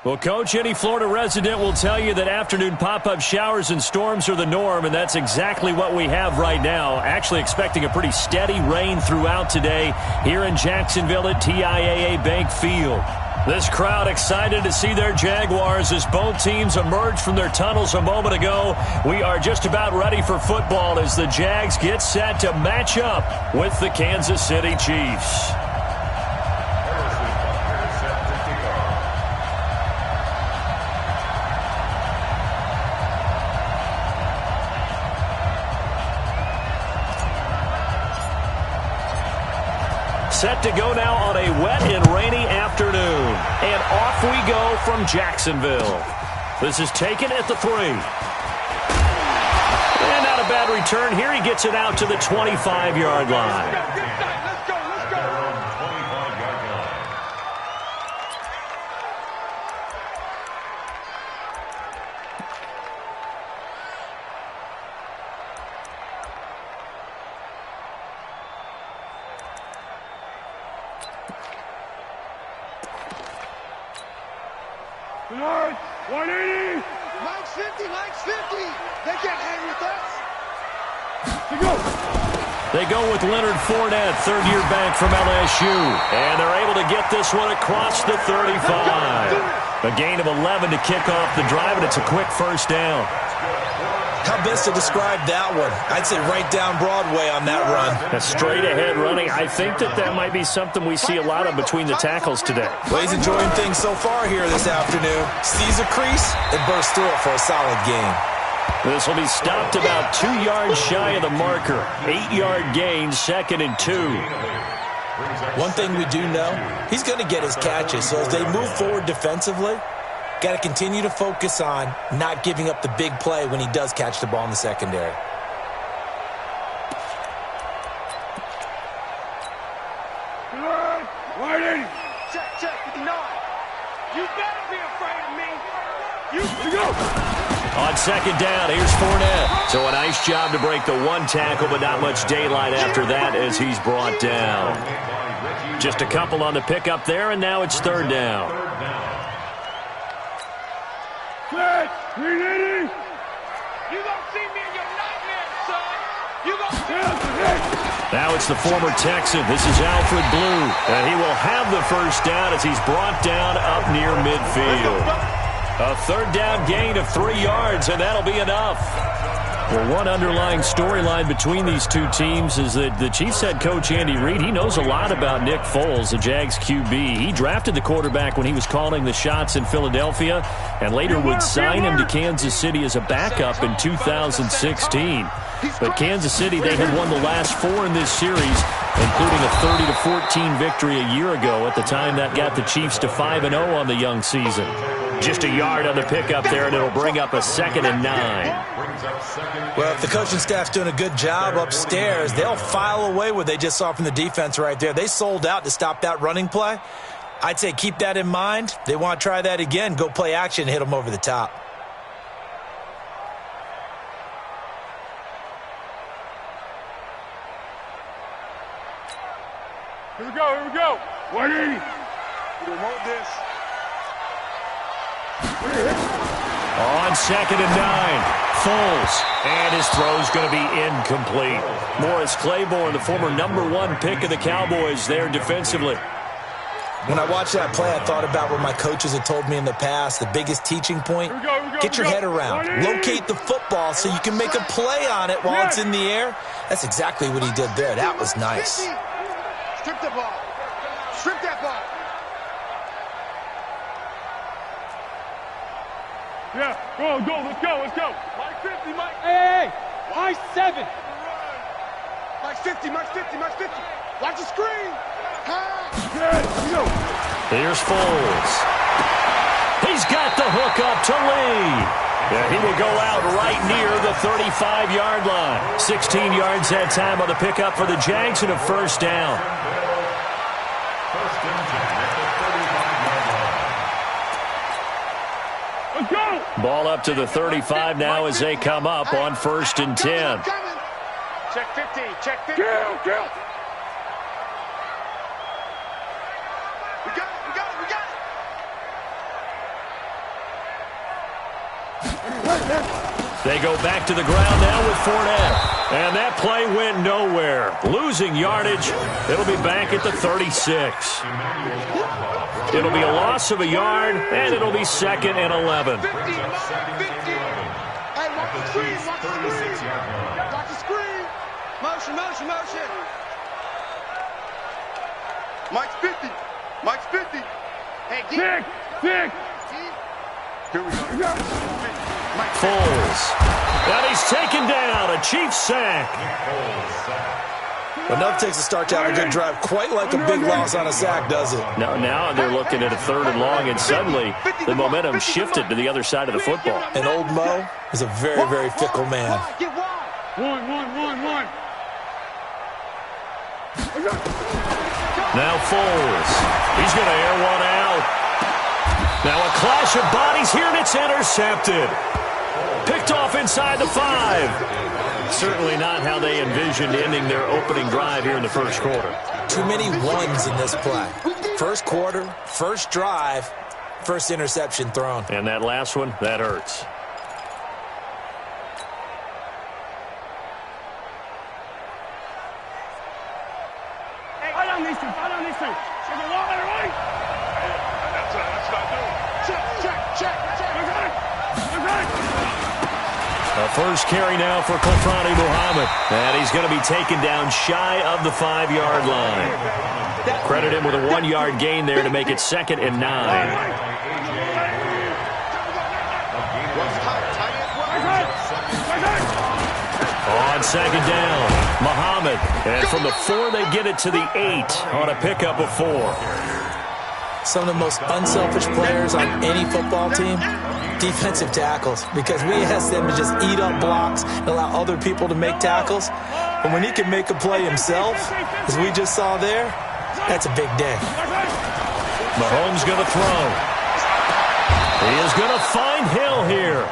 Well, Coach, any Florida resident will tell you that afternoon pop-up showers and storms are the norm, and that's exactly what we have right now. Actually expecting a pretty steady rain throughout today here in Jacksonville at TIAA Bank Field. This crowd excited to see their Jaguars as both teams emerged from their tunnels a moment ago. We are just about ready for football as the Jags get set to match up with the Kansas City Chiefs. Set to go now on a wet and rainy afternoon. And off we go from Jacksonville. This is taken at the 3. And not a bad return here. He gets it out to the 25-yard line. They go with Leonard Fournette, third-year back from LSU. And they're able to get this one across the 35. A gain of 11 to kick off the drive, and it's a quick first down. How best to describe that one? I'd say right down Broadway on that run. A straight-ahead running. I think that might be something we see a lot of between the tackles today. Well, he's enjoying things so far here this afternoon. Sees a crease and bursts through it for a solid gain. This will be stopped about 2 yards shy of the marker. 8-yard gain, 2nd and 2. One thing we do know, he's going to get his catches. So as they move forward defensively, got to continue to focus on not giving up the big play when he does catch the ball in the secondary. Check, 59. You better be afraid of me. You go. On second down, here's Fournette. So a nice job to break the one tackle, but not much daylight after that as he's brought down. Just a couple on the pickup there, and now it's third down. You gonna see me in your nightmares, son. You gonna see. Now it's the former Texan. This is Alfred Blue, and he will have the first down as he's brought down up near midfield. A third down gain of 3 yards, and that'll be enough. Well, one underlying storyline between these two teams is that the Chiefs head coach Andy Reid, he knows a lot about Nick Foles, the Jags QB. He drafted the quarterback when he was calling the shots in Philadelphia and later would sign him to Kansas City as a backup in 2016. But Kansas City, they had won the last 4 in this series, including a 30-14 victory a year ago. At the time, that got the Chiefs to 5-0 on the young season. Just a yard on the pickup there, and it'll bring up a 2nd and 9. Well, if the coaching staff's doing a good job upstairs, they'll file away what they just saw from the defense right there. They sold out to stop that running play. I'd say keep that in mind. They want to try that again. Go play action and hit them over the top. Here we go. 180. We don't want this. On 2nd and 9, Foles, and his throw's going to be incomplete. Morris Claiborne, the former #1 pick of the Cowboys there defensively. When I watched that play, I thought about what my coaches had told me in the past. The biggest teaching point, get your head around. Locate the football so you can make a play on it while it's in the air. That's exactly what he did there. That was nice. Strip the ball. Strip that ball. Yeah, go, let's go. Mike 50, Mike. Hey, Mike 7. Mike 50. Watch the screen. Here's Foles. He's got the hook up to Lee. Yeah, he will go out right near the 35-yard line. 16 yards that time on the pickup for the Jags and a first down. Let's go. Ball up to the 35 now as they come up on 1st and 10. Check 50. Kill. We got it. They go back to the ground now with Fournette. And that play went nowhere. Losing yardage. It'll be back at the 36. It'll be a loss of a yard, and it'll be 2nd and 11. 50. Hey, watch the screen. Watch the screen. Watch the screen. Motion. Mike's 50. Mike's 50. Hey, Dick. Here we go. Foles. And he's taken down. A Chiefs sack. Enough takes a start to have a good drive. Quite like a big loss on a sack, does it? Now they're looking at a 3rd and long, and suddenly the momentum shifted to the other side of the football. And old Mo is a very, very fickle man. One. Now Foles. He's going to air one out. Now a clash of bodies here, and it's intercepted. Picked off inside the 5. Certainly not how they envisioned ending their opening drive here in the first quarter. Too many ones in this play. First quarter, first drive, first interception thrown. And that last one, that hurts. Hey, fight on these two. Check the wall, right? That's not doing. Check. A first carry now for Khalfani Muhammad. And he's going to be taken down shy of the 5-yard line. Credit him with a 1-yard gain there to make it 2nd and 9. On 2nd down, Muhammad. And from the 4, they get it to the 8 on a pickup of 4. Some of the most unselfish players on any football team, defensive tackles, because we ask them to just eat up blocks and allow other people to make tackles. But when he can make a play himself, as we just saw there, that's a big day. Mahomes going to throw. He is going to find Hill here.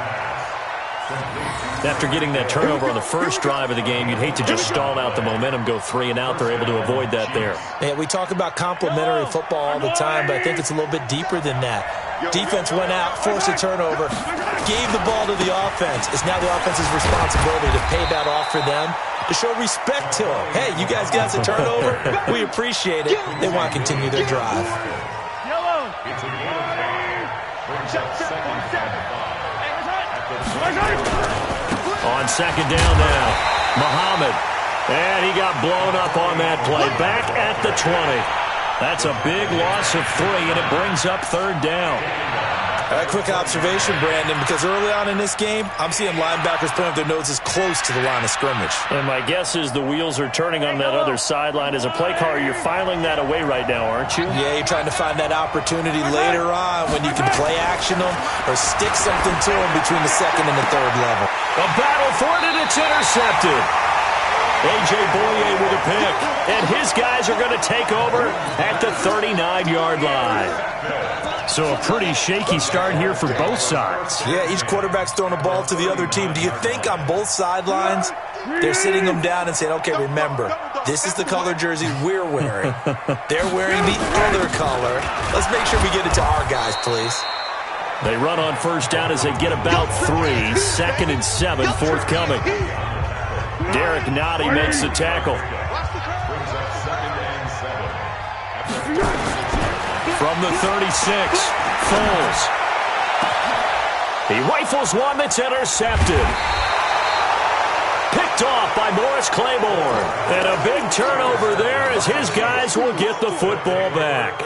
After getting that turnover on the first drive of the game, you'd hate to just stall out the momentum, go 3 and out. They're able to avoid that there. Yeah, we talk about complementary football all the time, but I think it's a little bit deeper than that. Defense went out, forced a turnover, gave the ball to the offense. It's now the offense's responsibility to pay that off for them, to show respect to them. Hey, you guys got us a turnover. We appreciate it. They want to continue their drive. On 2nd down now, Muhammad. And he got blown up on that play. Back at the 20. That's a big loss of 3, and it brings up 3rd down. A quick observation, Brandon, because early on in this game, I'm seeing linebackers putting up their noses close to the line of scrimmage. And my guess is the wheels are turning on that other sideline. As a play caller, you're filing that away right now, aren't you? Yeah, you're trying to find that opportunity later on when you can play action them or stick something to them between the 2nd and the 3rd level. A battle for it, and it's intercepted. A.J. Boye with a pick, and his guys are going to take over at the 39-yard line. So a pretty shaky start here for both sides. Yeah, each quarterback's throwing a ball to the other team. Do you think on both sidelines they're sitting them down and saying, okay, remember, this is the color jersey we're wearing. They're wearing the other color. Let's make sure we get it to our guys, please. They run on first down as they get about 3. 2nd and 7, forthcoming. Derek Nottie makes the tackle. From the 36, Foles. He rifles one that's intercepted. Picked off by Morris Claiborne. And a big turnover there as his guys will get the football back.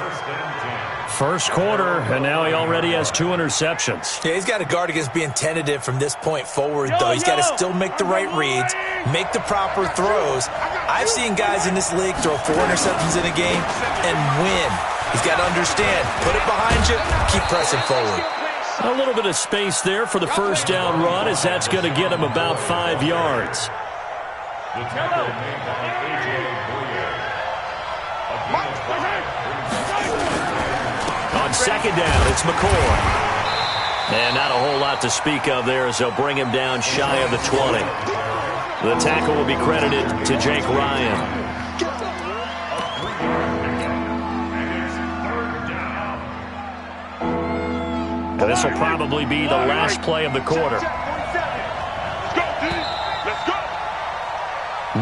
First quarter, and now he already has 2 interceptions. Yeah, he's got to guard against being tentative from this point forward, though. He's got to still make the right reads, make the proper throws. I've seen guys in this league throw 4 interceptions in a game and win. He's got to understand, put it behind you, keep pressing forward. A little bit of space there for the first down run, as that's going to get him about 5 yards. On 2nd down, it's McCoy. And not a whole lot to speak of there as they'll bring him down shy of the 20. The tackle will be credited to Jake Ryan. And this will probably be the last play of the quarter.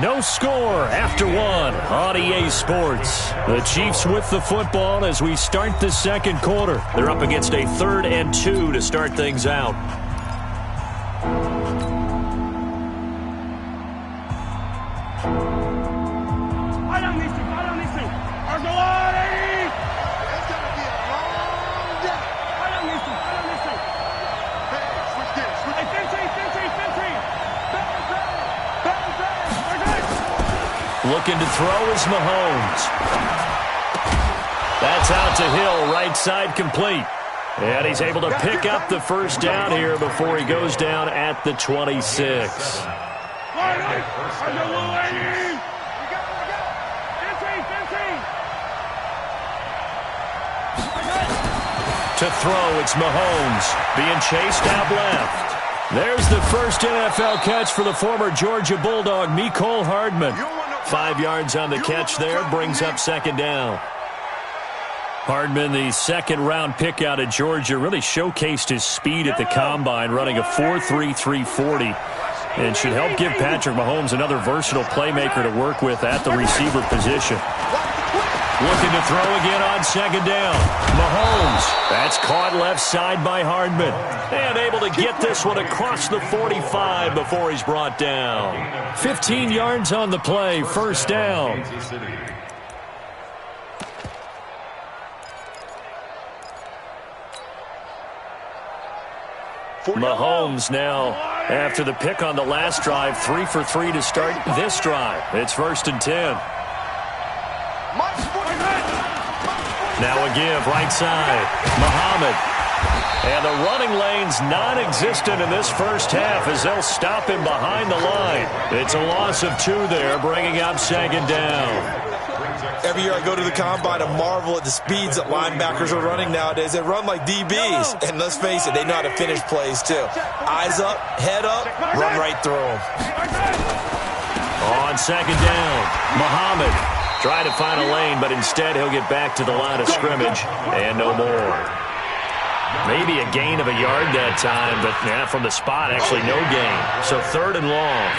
No score after one on EA Sports. The Chiefs with the football as we start the second quarter. They're up against a 3rd and 2 to start things out. Looking to throw is Mahomes. That's out to Hill, right side complete. And he's able to pick up the first down here before he goes down at the 26. To throw, it's Mahomes being chased out left. There's the first NFL catch for the former Georgia Bulldog, Mecole Hardman. 5 yards on the catch there, brings up second down. Hardman, the second-round pick out of Georgia, really showcased his speed at the combine, running a 4.3 340, and should help give Patrick Mahomes another versatile playmaker to work with at the receiver position. Looking to throw again on second down. Mahomes, that's caught left side by Hardman. And able to get this one across the 45 before he's brought down. 15 yards on the play, first down. Mahomes now, after the pick on the last drive, 3 for 3 to start this drive. It's 1st and 10. Now a give, right side. Muhammad. And the running lane's non-existent in this first half as they'll stop him behind the line. It's a loss of 2 there, bringing up second down. Every year I go to the combine and marvel at the speeds that linebackers are running nowadays. They run like DBs. And let's face it, they know how to finish plays too. Eyes up, head up, run right through them. On second down, Muhammad. Try to find a lane, but instead he'll get back to the line of scrimmage and no more. Maybe a gain of a yard that time, but yeah, from the spot, actually no gain. So 3rd and long.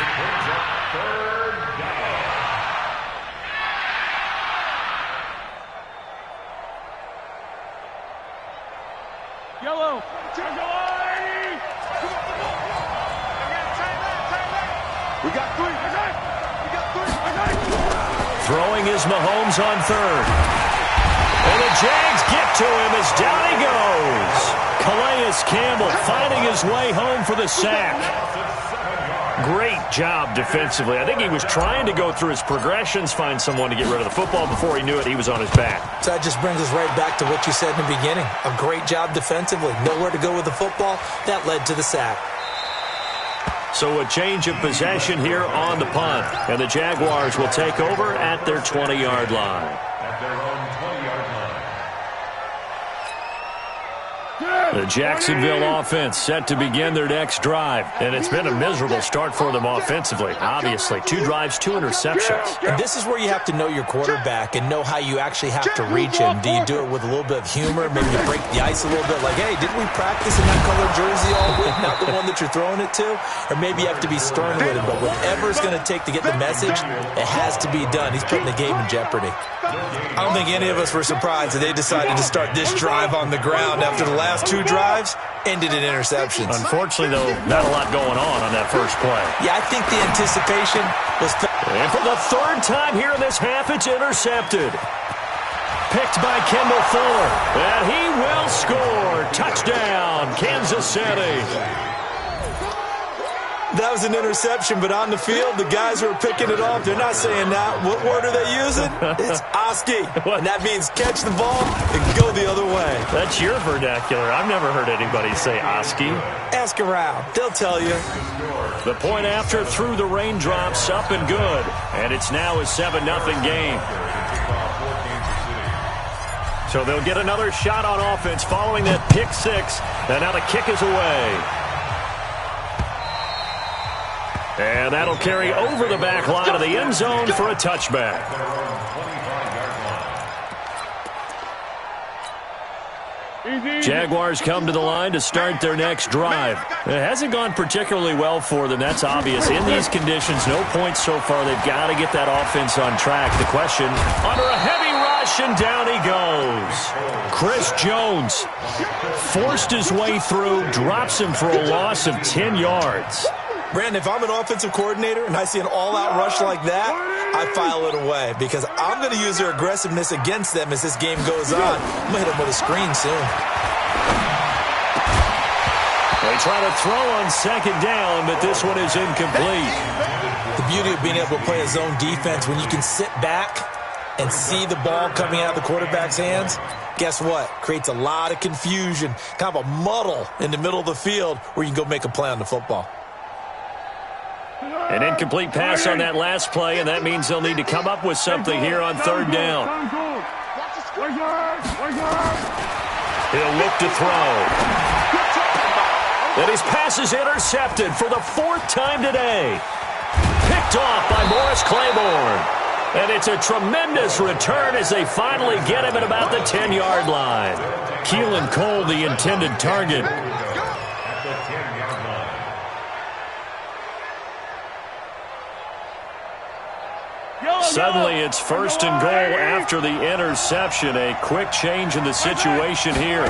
Yellow. We got 3. Throwing is Mahomes on 3rd. And the Jags get to him as down he goes. Calais Campbell finding his way home for the sack. Great job defensively. I think he was trying to go through his progressions, find someone to get rid of the football. Before he knew it, he was on his back. So that just brings us right back to what you said in the beginning. A great job defensively. Nowhere to go with the football. That led to the sack. So a change of possession here on the punt. And the Jaguars will take over at their 20-yard line. The Jacksonville offense set to begin their next drive. And it's been a miserable start for them offensively. Obviously, 2 drives, 2 interceptions. And this is where you have to know your quarterback and know how you actually have to reach him. Do you do it with a little bit of humor? Maybe you break the ice a little bit like, hey, didn't we practice in that colored jersey all week? Not the one that you're throwing it to? Or maybe you have to be stern with him. But whatever it's going to take to get the message, it has to be done. He's putting the game in jeopardy. I don't think any of us were surprised that they decided to start this drive on the ground after the last 2 drives ended in interceptions. Unfortunately, though, not a lot going on that first play. Yeah, I think the anticipation was... And for the 3rd time here in this half, it's intercepted. Picked by Kendall Fuller. And he will score. Touchdown, Kansas City. That was an interception, but on the field, the guys who are picking it off, they're not saying that. What word are they using? It's Oski. And that means catch the ball and go the other way. That's your vernacular. I've never heard anybody say Oski. Ask around. They'll tell you. The point after through the raindrops, up and good. And it's now a 7-0 game. So they'll get another shot on offense following that pick 6. And now the kick is away. And that'll carry over the back line of the end zone for a touchback. Jaguars come to the line to start their next drive. It hasn't gone particularly well for them. That's obvious. In these conditions, no points so far. They've got to get that offense on track. The question, under a heavy rush, and down he goes. Chris Jones forced his way through, drops him for a loss of 10 yards. Brandon, if I'm an offensive coordinator and I see an all-out rush like that, I file it away because I'm going to use their aggressiveness against them as this game goes on. I'm going to hit them with a screen soon. They try to throw on second down, but this one is incomplete. The beauty of being able to play a zone defense, when you can sit back and see the ball coming out of the quarterback's hands, guess what? Creates a lot of confusion, kind of a muddle in the middle of the field where you can go make a play on the football. An incomplete pass on that last play, and that means they'll need to come up with something here on third down. He'll look to throw. And his pass is intercepted for the fourth time today. Picked off by Morris Claiborne. And it's a tremendous return as they finally get him at about the 10-yard line. Keelan Cole, the intended target. Suddenly it's first and goal after the interception. A quick change in the situation here.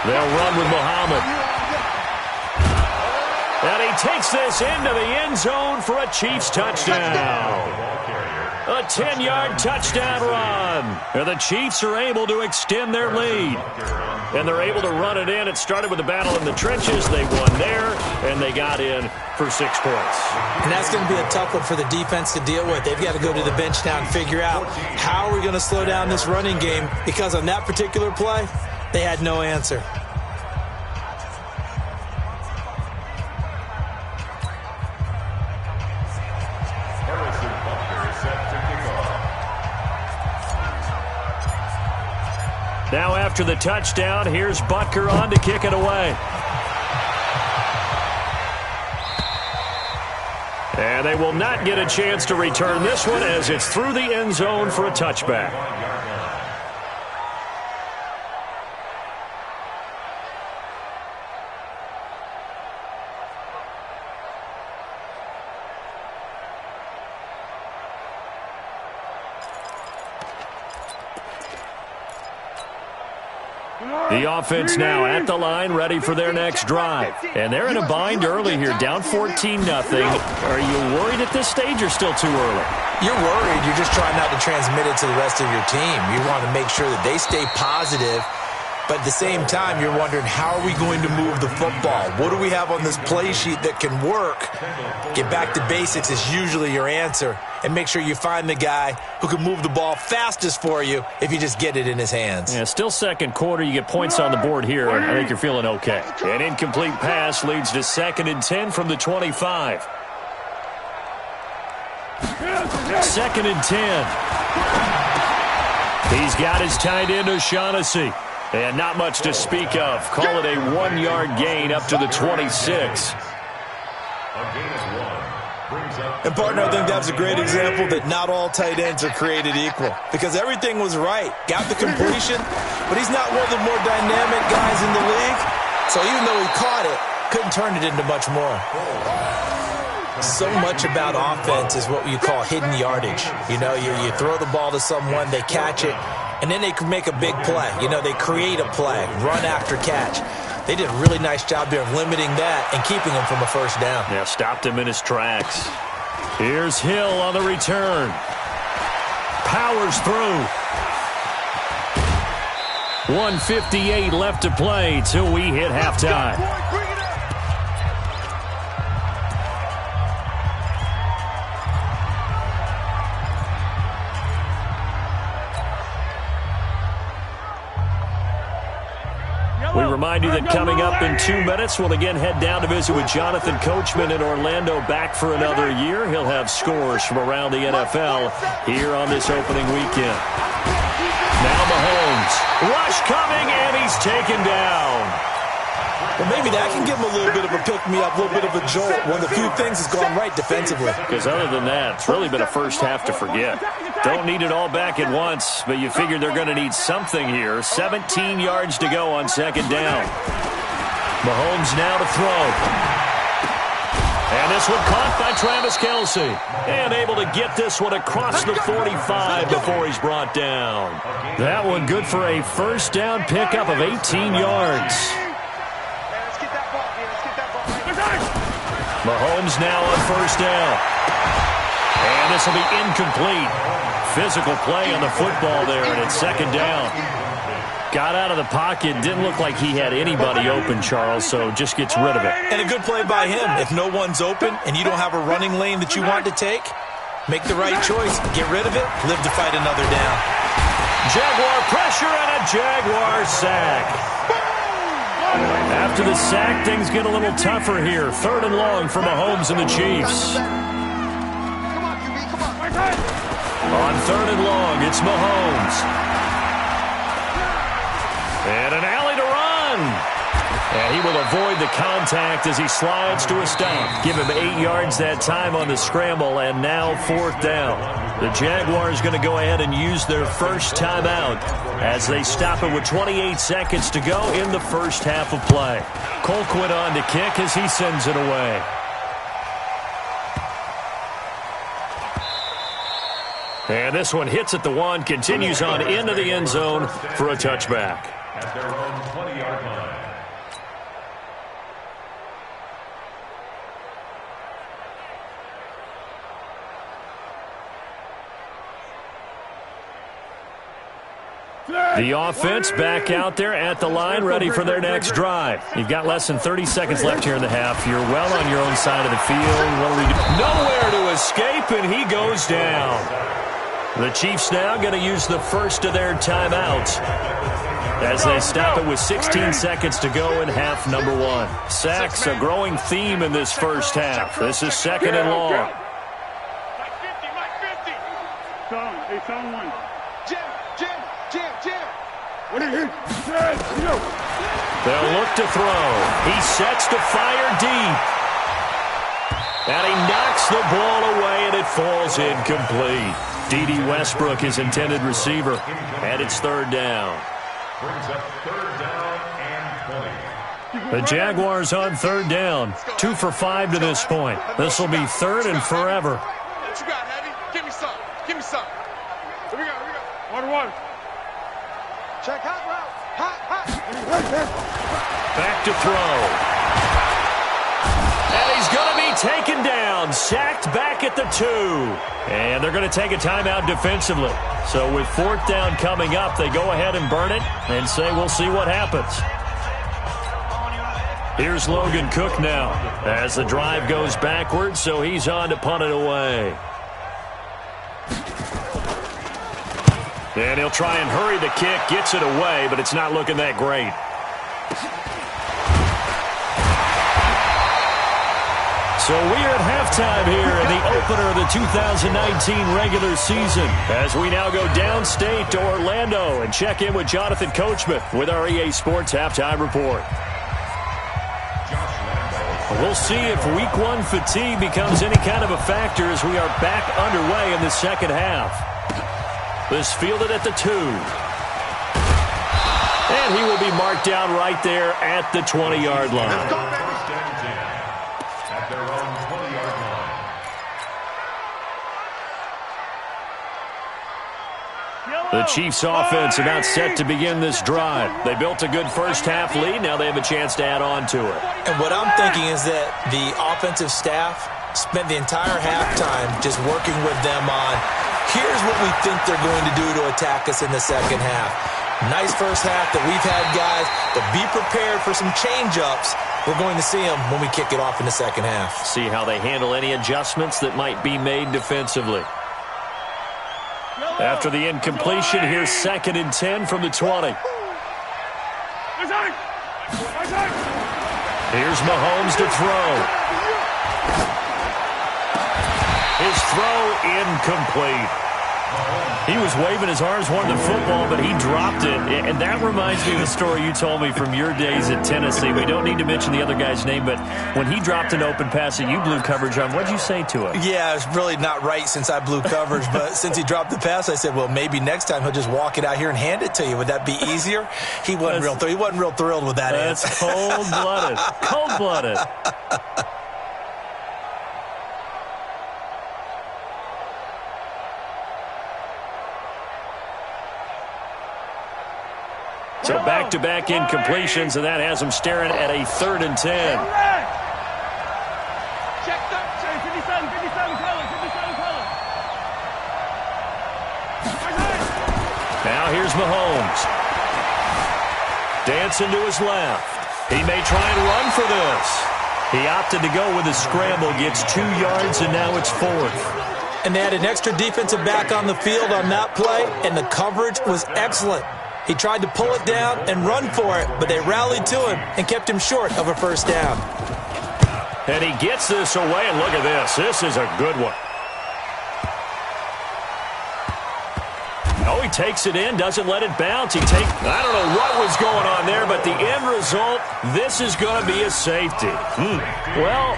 They'll run with Muhammad. And he takes this into the end zone for a Chiefs touchdown. A 10-yard touchdown run. And the Chiefs are able to extend their lead. And they're able to run it in. It started with a battle in the trenches. They won there, and they got in for 6 points. And that's going to be a tough one for the defense to deal with. They've got to go to the bench now and figure out how are we going to slow down this running game, because on that particular play, they had no answer. Now after the touchdown, here's Butker on to kick it away. And they will not get a chance to return this one as it's through the end zone for a touchback. The offense now at the line, ready for their next drive. And they're in a bind early here, down 14-0. Are you worried at this stage or still too early? You're worried. You're just trying not to transmit it to the rest of your team. You want to make sure that they stay positive. But at the same time, you're wondering, how are we going to move the football? What do we have on this play sheet that can work? Get back to basics is usually your answer. And make sure you find the guy who can move the ball fastest for you if you just get it in his hands. Yeah, still second quarter. You get points on the board here. I think you're feeling okay. An incomplete pass leads to 2nd and 10 from the 25. 2nd and 10. He's got his tight end, O'Shaughnessy. And not much to speak of. Call it a 1-yard gain up to the 26. And, partner, I think that's a great example that not all tight ends are created equal, because everything was right. Got the completion, but he's not one of the more dynamic guys in the league. So even though he caught it, couldn't turn it into much more. So much about offense is what you call hidden yardage. You know, you throw the ball to someone, they catch it, and then they can make a big play. You know, they create a play, run after catch. They did a really nice job there of limiting that and keeping him from a first down. Yeah, stopped him in his tracks. Here's Hill on the return. Powers through. 1:58 left to play till we hit halftime. We remind you that coming up in 2 minutes, we'll again head down to visit with Jonathan Coachman in Orlando, back for another year. He'll have scores from around the NFL here on this opening weekend. Now Mahomes. Rush coming, and he's taken down. Well, maybe that can give him a little bit of a pick-me-up, a little bit of a jolt when the few things has gone right defensively. Because other than that, it's really been a first half to forget. Don't need it all back at once, but you figure they're going to need something here. 17 yards to go on second down. Mahomes now to throw. And this one caught by Travis Kelce. And able to get this one across the 45 before he's brought down. That one good for a first down pickup of 18 yards. Mahomes now on first down. And this will be incomplete. Physical play on the football there, and it's second down. Got out of the pocket. Didn't look like he had anybody open, Charles, so just gets rid of it. And a good play by him. If no one's open and you don't have a running lane that you want to take, make the right choice. Get rid of it. Live to fight another down. Jaguar pressure and a Jaguar sack. After the sack, things get a little tougher here. Third and long for Mahomes and the Chiefs. On third and long, it's Mahomes. And an alley to run. And he will avoid the contact as he slides to a stop. Give him 8 yards that time on the scramble, and now fourth down. The Jaguars going to go ahead and use their first timeout as they stop it with 28 seconds to go in the first half of play. Colquitt on to kick as he sends it away. And this one hits at the one, continues on into the end zone for a touchback. At their own 20-yard line. The offense back out there at the line, ready for their next drive. You've got less than 30 seconds left here in the half. You're well on your own side of the field. What do we do? Nowhere to escape, and he goes down. The Chiefs now going to use the first of their timeouts as they stop it with 16 seconds to go in half number one. Sacks, a growing theme in this first half. This is second and long. Mike 50, Mike 50. Hey, someone. Jim. What are you? They'll look to throw. He sets to fire deep. And he knocks the ball away, and it falls incomplete. D.D. Westbrook, his intended receiver, and it's third down. Brings up third down and 20. The Jaguars on third down. 2 for 5 to this point. This will be third and forever. What you got, Heavy? Give me some. Here we go. Water. Check hot route. Hot. Back to throw. And he's going to be taken down. Sacked back at the 2. And they're going to take a timeout defensively. So with fourth down coming up, they go ahead and burn it and say we'll see what happens. Here's Logan Cook now as the drive goes backwards, so he's on to punt it away. And he'll try and hurry the kick, gets it away, but it's not looking that great. So we are at halftime here in the opener of the 2019 regular season as we now go downstate to Orlando and check in with Jonathan Coachman with our EA Sports Halftime Report. We'll see if Week 1 fatigue becomes any kind of a factor as we are back underway in the second half. This fielded at the 2. And he will be marked down right there at the 20-yard line. The Chiefs offense about set to begin this drive. They built a good first half lead. Now they have a chance to add on to it. And what I'm thinking is that the offensive staff spent the entire halftime just working with them on, here's what we think they're going to do to attack us in the second half. Nice first half that we've had, guys, but be prepared for some change-ups. We're going to see them when we kick it off in the second half. See how they handle any adjustments that might be made defensively. After the incompletion, here's 2nd and 10 from the 20. Here's Mahomes to throw. His throw incomplete. He was waving his arms, wanting the football, but he dropped it. And that reminds me of the story you told me from your days at Tennessee. We don't need to mention the other guy's name, but when he dropped an open pass that you blew coverage on, what'd you say to him? Yeah, it's really not right since I blew coverage, but since he dropped the pass, I said, well, maybe next time he'll just walk it out here and hand it to you. Would that be easier? He wasn't real thrilled with that answer. That's cold-blooded. Cold-blooded. So back-to-back incompletions, and that has them staring at a 3rd and 10. Check that. 57 color. Now here's Mahomes. Dancing to his left. He may try and run for this. He opted to go with a scramble, gets 2 yards, and now it's 4th. And they had an extra defensive back on the field on that play, and the coverage was excellent. He tried to pull it down and run for it, but they rallied to him and kept him short of a first down. And he gets this away, and look at this. This is a good one. Oh, he takes it in, doesn't let it bounce. I don't know what was going on there, but the end result, this is going to be a safety. Well,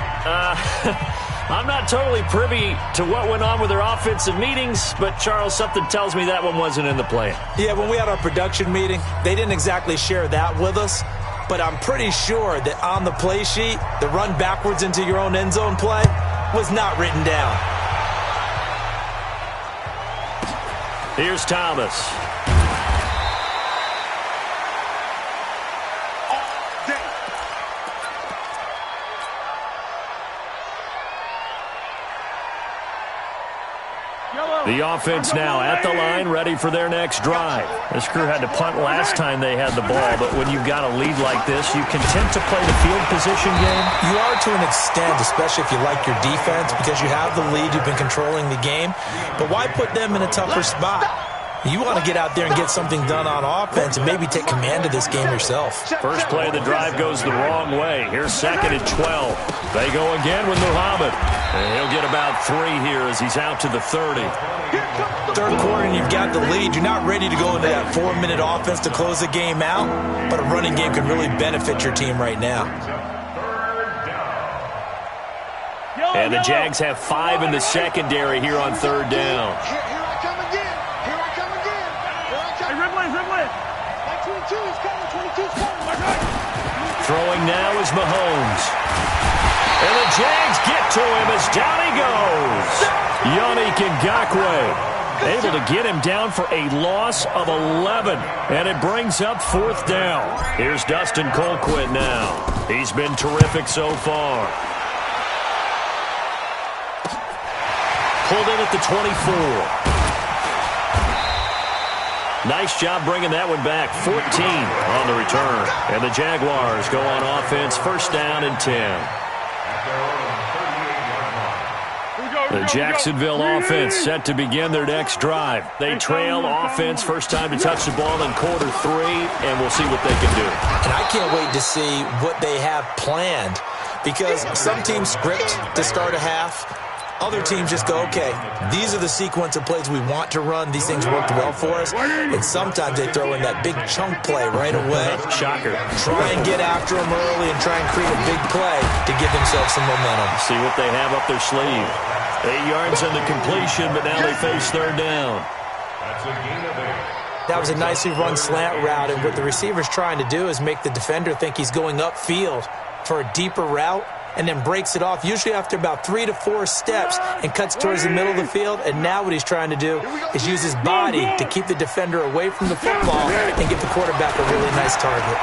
I'm not totally privy to what went on with their offensive meetings, but, Charles, something tells me that one wasn't in the plan. Yeah, when we had our production meeting, they didn't exactly share that with us, but I'm pretty sure that on the play sheet, the run backwards into your own end zone play was not written down. Here's Thomas. The offense now at the line, ready for their next drive. This crew had to punt last time they had the ball, but when you've got a lead like this, you content to play the field position game? You are to an extent, especially if you like your defense, because you have the lead, you've been controlling the game. But why put them in a tougher spot? You want to get out there and get something done on offense and maybe take command of this game yourself. First play of the drive goes the wrong way. Here's 2nd and 12. They go again with Muhammad. And he'll get about 3 here as he's out to the 30. Third quarter and you've got the lead. You're not ready to go into that 4-minute offense to close the game out, but a running game can really benefit your team right now. And the Jags have 5 in the secondary here on 3rd down. Throwing now is Mahomes. And the Jags get to him as down he goes. Yannick Ngakoue able to get him down for a loss of 11. And it brings up 4th down. Here's Dustin Colquitt now. He's been terrific so far. Pulled in at the 24. Nice job bringing that one back. 14 on the return. And the Jaguars go on offense, 1st down and 10. The Jacksonville offense set to begin their next drive. They trail offense, first time to touch the ball in quarter 3, and we'll see what they can do. And I can't wait to see what they have planned, because some teams script to start a half. Other teams just go, okay, these are the sequence of plays we want to run. These things worked well for us. And sometimes they throw in that big chunk play right away. Shocker. Try and get after them early and try and create a big play to give themselves some momentum. See what they have up their sleeve. 8 yards on the completion, but now they face 3rd down. That was a nicely run slant route, and what the receiver's trying to do is make the defender think he's going upfield for a deeper route, and then breaks it off, usually after about 3 to 4 steps, and cuts towards the middle of the field. And now what he's trying to do is use his body to keep the defender away from the football and give the quarterback a really nice target.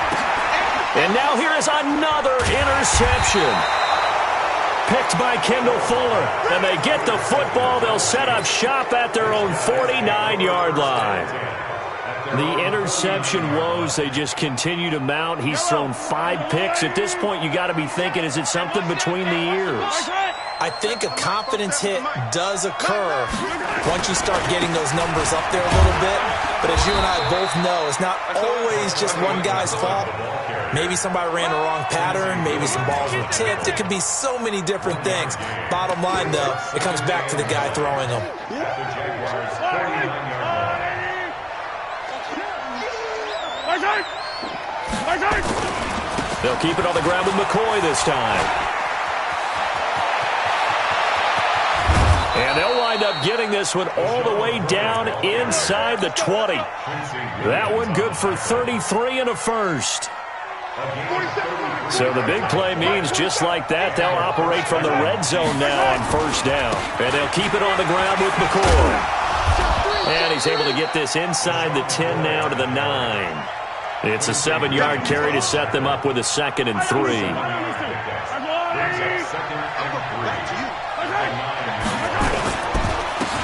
And now here is another interception. Picked by Kendall Fuller. And they get the football. They'll set up shop at their own 49-yard line. The interception woes, they just continue to mount. He's thrown 5 picks. At this point, you got to be thinking, is it something between the ears? I think a confidence hit does occur once you start getting those numbers up there a little bit. But as you and I both know, it's not always just one guy's fault. Maybe somebody ran the wrong pattern. Maybe some balls were tipped. It could be so many different things. Bottom line, though, it comes back to the guy throwing them. They'll keep it on the ground with McCoy this time. And they'll wind up getting this one all the way down inside the 20. That one good for 33 and a first. So the big play means just like that, they'll operate from the red zone now on first down. And they'll keep it on the ground with McCoy. And he's able to get this inside the 10 now to the 9. It's a 7-yard carry to set them up with a 2nd and 3.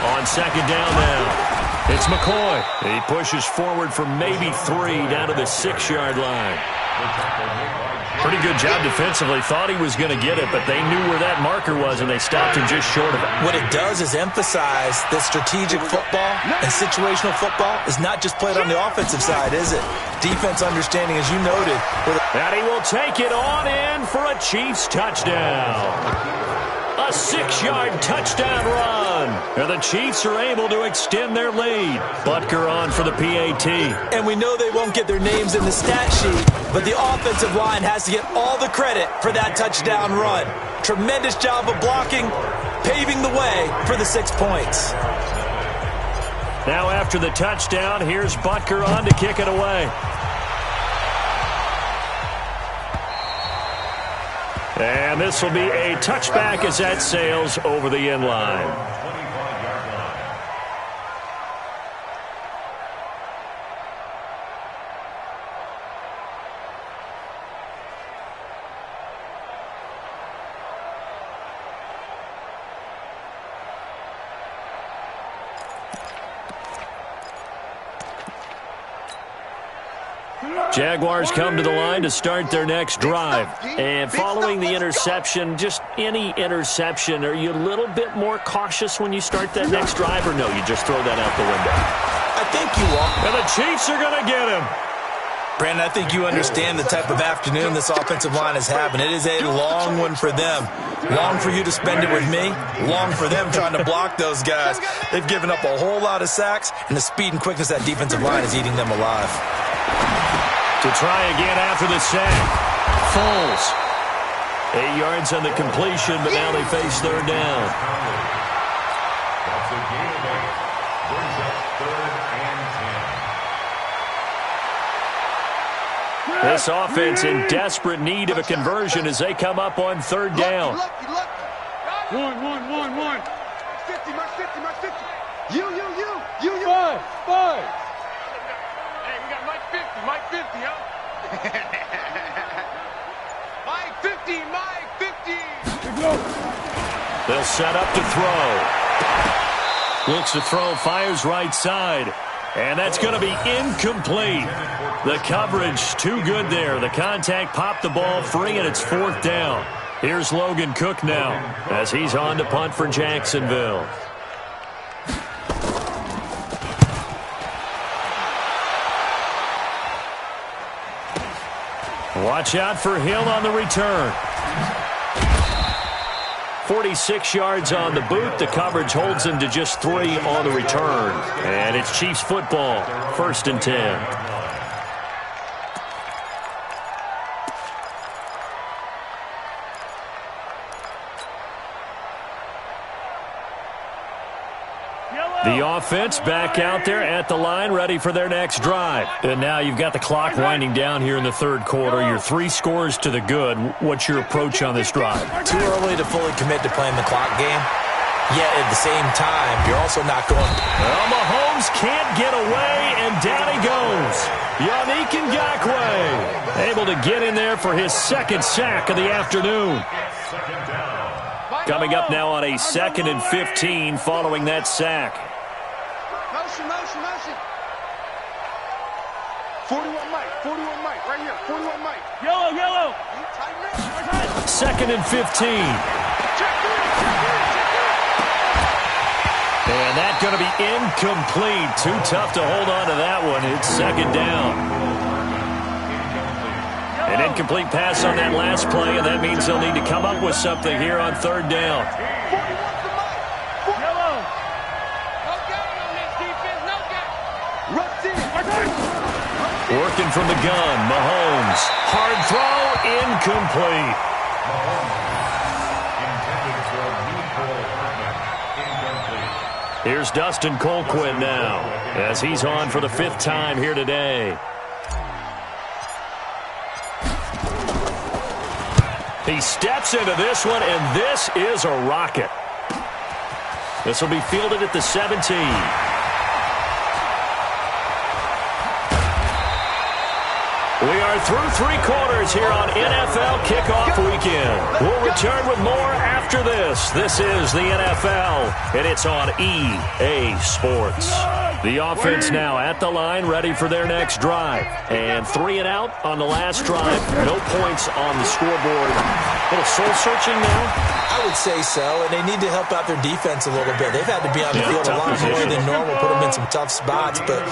On 2nd down now, it's McCoy. He pushes forward for maybe 3 down to the 6-yard line. Pretty good job defensively. Thought he was going to get it, but they knew where that marker was, and they stopped him just short of it. What it does is emphasize that strategic football and situational football is not just played on the offensive side, is it? Defense understanding, as you noted. And he will take it on in for a Chiefs touchdown. A 6-yard touchdown run. And the Chiefs are able to extend their lead. Butker on for the PAT. And we know they won't get their names in the stat sheet, but the offensive line has to get all the credit for that touchdown run. Tremendous job of blocking, paving the way for the 6 points. Now after the touchdown, here's Butker on to kick it away. And this will be a touchback as that sails over the end line. Jaguars come to the line to start their next drive. And following the interception, just any interception, are you a little bit more cautious when you start that next drive, or no, you just throw that out the window? I think you are. And the Chiefs are going to get him. Brandon, I think you understand the type of afternoon this offensive line is having. It is a long one for them. Long for you to spend it with me. Long for them trying to block those guys. They've given up a whole lot of sacks, and the speed and quickness of that defensive line is eating them alive. To try again after the sack. Foles. 8 yards on the completion, but now they face third down. This offense in desperate need of a conversion as they come up on third down. One. 50, mark 50, mark 50. You. Five. Hey, we got Mike 50, huh? Mike 50. They'll set up to throw. Looks to throw, fires right side. And that's going to be incomplete. The coverage too good there. The contact popped the ball free, and it's fourth down. Here's Logan Cook now as he's on to punt for Jacksonville. Watch out for Hill on the return. 46 yards on the boot. The coverage holds him to just 3 on the return. And it's Chiefs football, 1st and 10. The offense back out there at the line, ready for their next drive. And now you've got the clock winding down here in the third quarter. You're 3 scores to the good. What's your approach on this drive? Too early to fully commit to playing the clock game. Yet at the same time, you're also not going. Well, Mahomes can't get away, and down he goes. Yannick Ngakoue able to get in there for his 2nd sack of the afternoon. Coming up now on a 2nd and 15 following that sack. Motion. 41 Mike, right here, 41 Mike. Yellow. 2nd and 15. And that's going to be incomplete. Too tough to hold on to that one. It's 2nd down. An incomplete pass on that last play, and that means they'll need to come up with something here on third down. Working from the gun, Mahomes. Hard throw, incomplete. Here's Dustin Colquitt now, as he's on for the 5th time here today. He steps into this one, and this is a rocket. This will be fielded at the 17. We are through 3 quarters here on NFL Kickoff Weekend. We'll return with more after this. This is the NFL, and it's on EA Sports. The offense now at the line, ready for their next drive. And 3 and out on the last drive. No points on the scoreboard. A little soul-searching now? I would say so, and they need to help out their defense a little bit. They've had to be on the field a lot more than normal, put them in some tough spots. But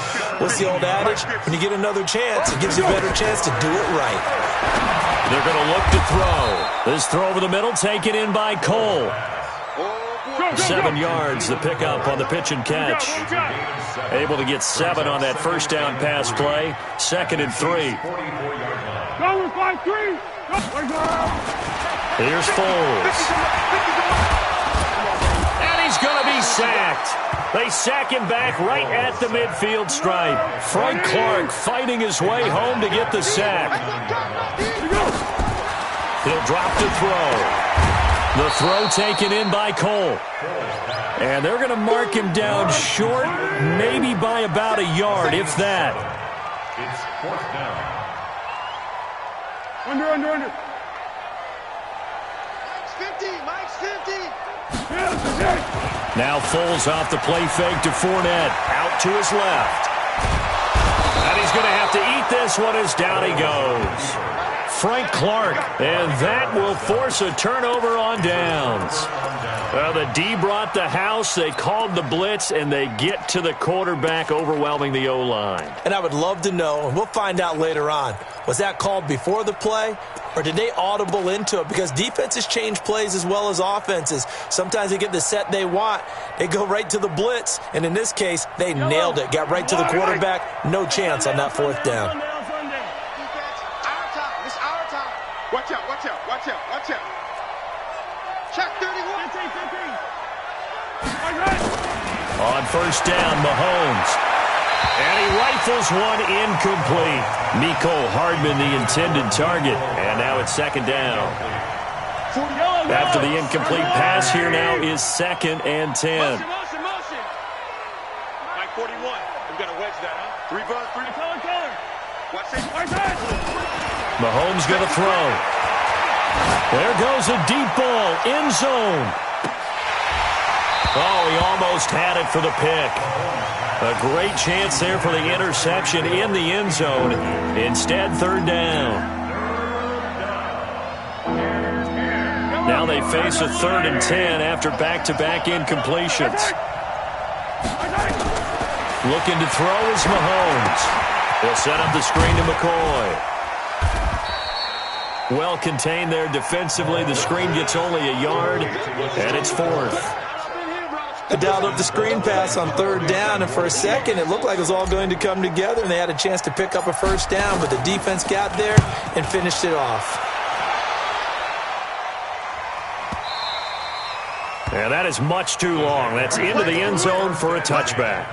what's the old adage? When you get another chance, it gives you a better chance to do it right. They're going to look to throw. This throw over the middle taken in by Cole. 7 yards, the pickup on the pitch and catch. Able to get 7 on that first down pass play. 2nd and 3. Here's Foles. And he's going to be sacked. They sack him back right at the midfield stripe. Frank Clark fighting his way home to get the sack. He'll drop to throw. The throw taken in by Cole. And they're going to mark him down short, maybe by about a yard, if that. It's 4th down. Under. Mike's 50. Now Foles off the play fake to Fournette. Out to his left. And he's going to have to eat this one as down he goes. Frank Clark, and that will force a turnover on downs. The D brought the house, they called the blitz, and they get to the quarterback, overwhelming the O-line. And I would love to know, and we'll find out later on, was that called before the play, or did they audible into it? Because defenses change plays as well as offenses. Sometimes they get the set they want. They go right to the blitz, and in this case, they nailed it. Got right to the quarterback. No chance on that 4th down. Watch out. Check 31. On first down, Mahomes. And he rifles one incomplete. Mecole Hardman, the intended target. And now it's 2nd down. After the incomplete pass, here now is 2nd and 10. Motion. Mike 41. We've got to wedge that, huh? 3 buzz, 3 color. Watch it. Mahomes going to throw. There goes a deep ball, end zone. Oh, he almost had it for the pick. A great chance there for the interception in the end zone. Instead, 3rd down. Now they face a 3rd and 10 after back-to-back incompletions. Looking to throw is Mahomes. He'll set up the screen to McCoy. Well contained there defensively. The screen gets only a yard, and it's 4th. They dialed up the screen pass on 3rd down, and for a second it looked like it was all going to come together, and they had a chance to pick up a 1st down, but the defense got there and finished it off. And that is much too long. That's into the end zone for a touchback.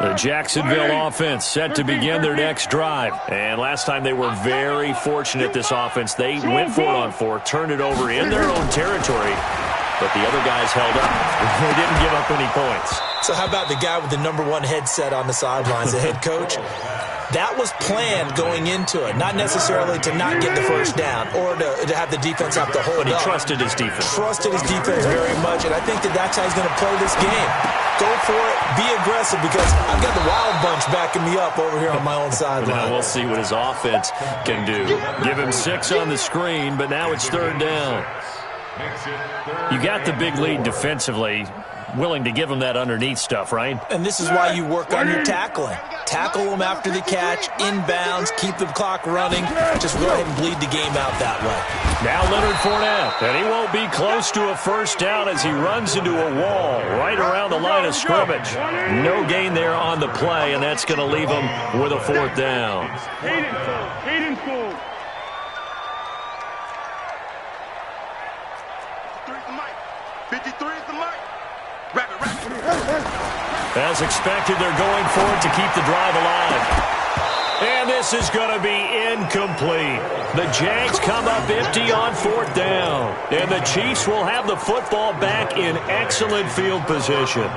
The Jacksonville offense set to begin their next drive. And last time they were very fortunate, this offense. They went for it on 4, turned it over in their own territory, but the other guys held up. They didn't give up any points. So how about the guy with the #1 headset on the sidelines, the head coach? That was planned going into it, not necessarily to not get the 1st down or to have the defense have to hold up. But he trusted his defense. Trusted his defense very much, and I think that's how he's going to play this game. Go for it, be aggressive, because I've got the wild bunch backing me up over here on my own sideline. Now we'll see what his offense can do. Give him 6 on the screen, but now it's 3rd down. You got the big lead defensively, willing to give him that underneath stuff, right? And this is why you work on your tackling. Tackle them after the catch, inbounds, keep the clock running. Just go ahead and bleed the game out that way. Now Leonard Fournette, and he won't be close to a first down as he runs into a wall right around the line of scrimmage. No gain there on the play, and that's going to leave him with a fourth down. Hayden full. As expected, they're going for it to keep the drive alive. And this is going to be incomplete. The Jags come up empty on fourth down. And the Chiefs will have the football back in excellent field position.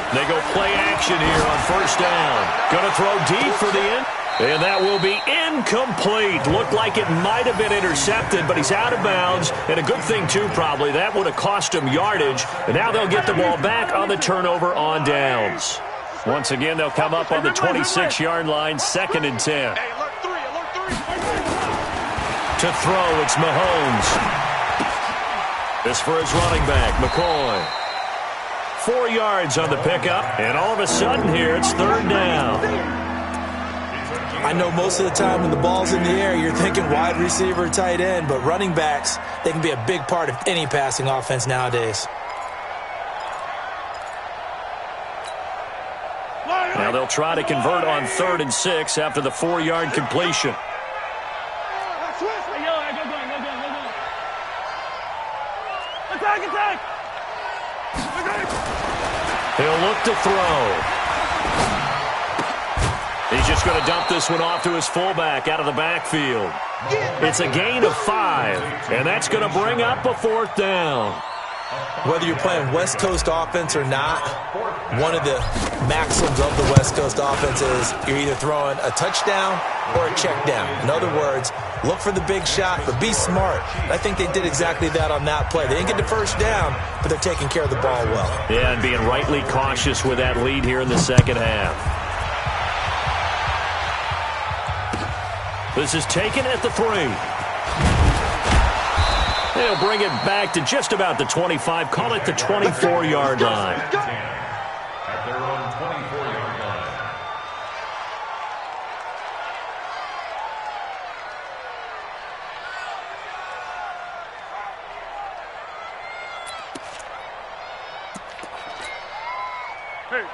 They go play action here on first down. Going to throw deep for the end. And that will be incomplete. Looked like it might have been intercepted, but he's out of bounds. And a good thing, too, probably. That would have cost him yardage. And now they'll get the ball back on the turnover on downs. Once again, they'll come up on the 26-yard line, 2nd and 10. To throw, it's Mahomes. This for his running back, McCoy. 4 yards on the pickup, and all of a sudden here, it's 3rd down. I know most of the time when the ball's in the air, you're thinking wide receiver, tight end, but running backs, they can be a big part of any passing offense nowadays. Now they'll try to convert on 3rd and 6 after the 4-yard completion. He'll look to throw. He's just going to dump this one off to his fullback out of the backfield. It's a gain of 5, and that's going to bring up a 4th down. Whether you're playing West Coast offense or not, one of the maxims of the West Coast offense is you're either throwing a touchdown or a check down. In other words, look for the big shot, but be smart. I think they did exactly that on that play. They didn't get the first down, but they're taking care of the ball well. Yeah, and being rightly cautious with that lead here in the second half. This is taken at the 3. They'll bring it back to just about the 25. Call it the 24-yard line. At their own 24-yard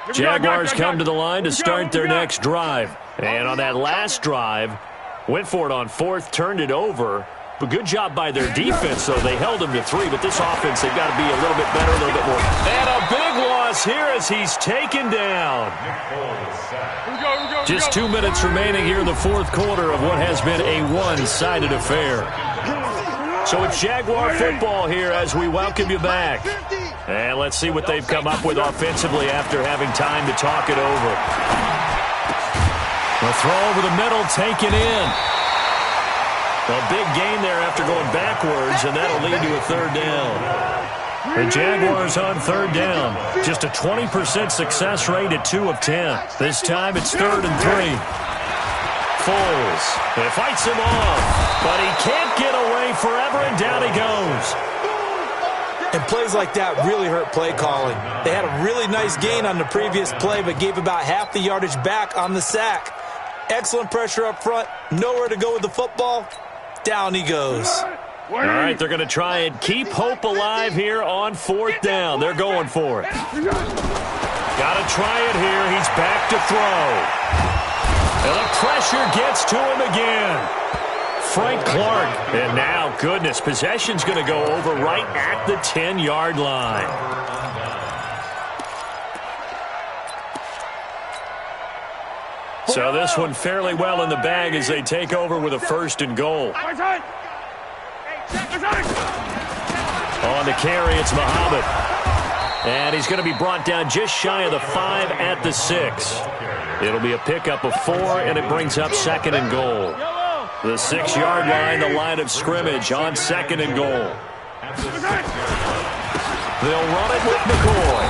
line. Jaguars come to the line to start their next drive. And on that last drive, went for it on 4th, turned it over. But good job by their defense, though. They held him to 3, but this offense, they've got to be a little bit better, a little bit more. And a big loss here as he's taken down. Just 2 minutes remaining here in the 4th quarter of what has been a one-sided affair. So it's Jaguar football here as we welcome you back. And let's see what they've come up with offensively after having time to talk it over. The throw over the middle, taken in. A big gain there after going backwards, and that'll lead to a 3rd down. The Jaguars on 3rd down. Just a 20% success rate at 2 of 10. This time it's 3rd and 3. Foles. It fights him off, but he can't get away forever, and down he goes. And plays like that really hurt play calling. They had a really nice gain on the previous play, but gave about half the yardage back on the sack. Excellent pressure up front. Nowhere to go with the football. Down he goes. All right, they're going to try and keep hope alive here on 4th down. They're going for it. Got to try it here. He's back to throw. And the pressure gets to him again. Frank Clark. And now, goodness, possession's going to go over right at the 10-yard line. So this one fairly well in the bag as they take over with a 1st and goal. On the carry, it's Muhammad. And he's going to be brought down just shy of the 5 at the 6. It'll be a pickup of 4, and it brings up 2nd and goal. The 6-yard line, the line of scrimmage on 2nd and goal. They'll run it with McCoy.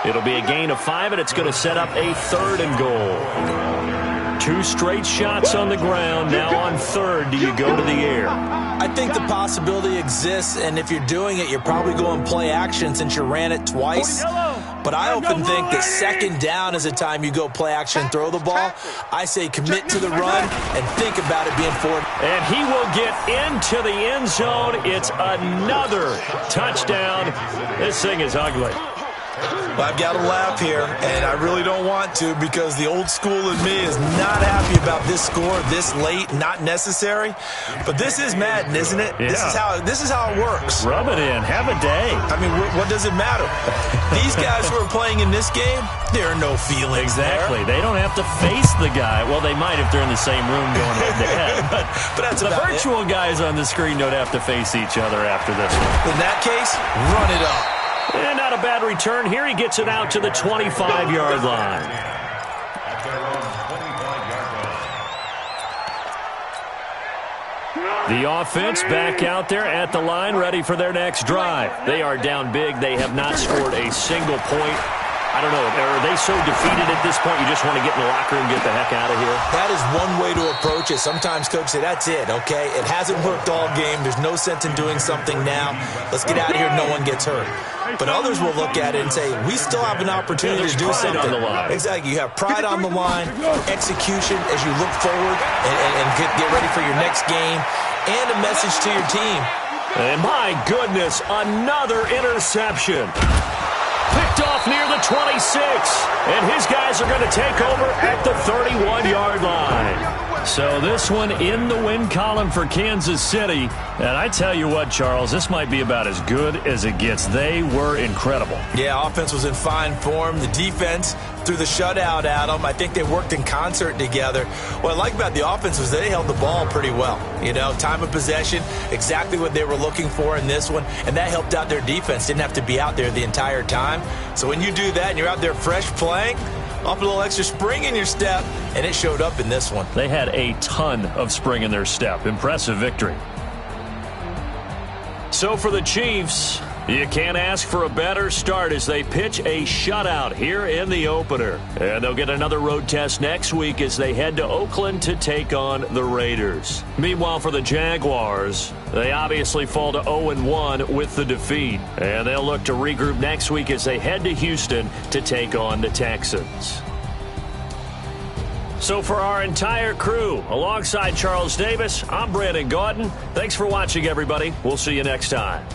It'll be a gain of 5, and it's going to set up a 3rd and goal. 2 straight shots on the ground. Now on 3rd, do you go to the air? I think the possibility exists, and if you're doing it, you're probably going play action since you ran it twice. But I often think that 2nd down is the time you go play action and throw the ball. I say commit to the run and think about it being forward. And he will get into the end zone. It's another touchdown. This thing is ugly. I've got to laugh here, and I really don't want to because the old school in me is not happy about this score this late, not necessary. But this is Madden, isn't it? Yeah. This is how it works. Rub it in. Have a day. I mean, what does it matter? These guys who are playing in this game, there are no feelings Exactly. there. They don't have to face the guy. Well, they might if they're in the same room going head-to-head. But that's the about virtual guys on the screen don't have to face each other after this one. In that case, run it up. And not a bad return. Here he gets it out to the 25-yard line. The offense back out there at the line, ready for their next drive. They are down big. They have not scored a single point. I don't know. Are they so defeated at this point you just want to get in the locker room and get the heck out of here? That is one way to approach it. Sometimes coaches say, that's it, okay? It hasn't worked all game. There's no sense in doing something now. Let's get out of here. No one gets hurt. But others will look at it and say, we still have an opportunity to do something. On the line. Exactly. You have pride on the line, execution as you look forward and get ready for your next game, and a message to your team. And my goodness, another interception. Picked off near the 26. And his guys are going to take over at the 31-yard line. So this one in the win column for Kansas City. And I tell you what, Charles, this might be about as good as it gets. They were incredible. Yeah, offense was in fine form. The defense threw the shutout at them. I think they worked in concert together. What I like about the offense was they held the ball pretty well. You know, time of possession, exactly what they were looking for in this one. And that helped out their defense. Didn't have to be out there the entire time. So when you do that and you're out there fresh playing, off a little extra spring in your step, and it showed up in this one. They had a ton of spring in their step. Impressive victory. So for the Chiefs, you can't ask for a better start as they pitch a shutout here in the opener. And they'll get another road test next week as they head to Oakland to take on the Raiders. Meanwhile, for the Jaguars, they obviously fall to 0-1 with the defeat. And they'll look to regroup next week as they head to Houston to take on the Texans. So for our entire crew, alongside Charles Davis, I'm Brandon Gaudin. Thanks for watching, everybody. We'll see you next time.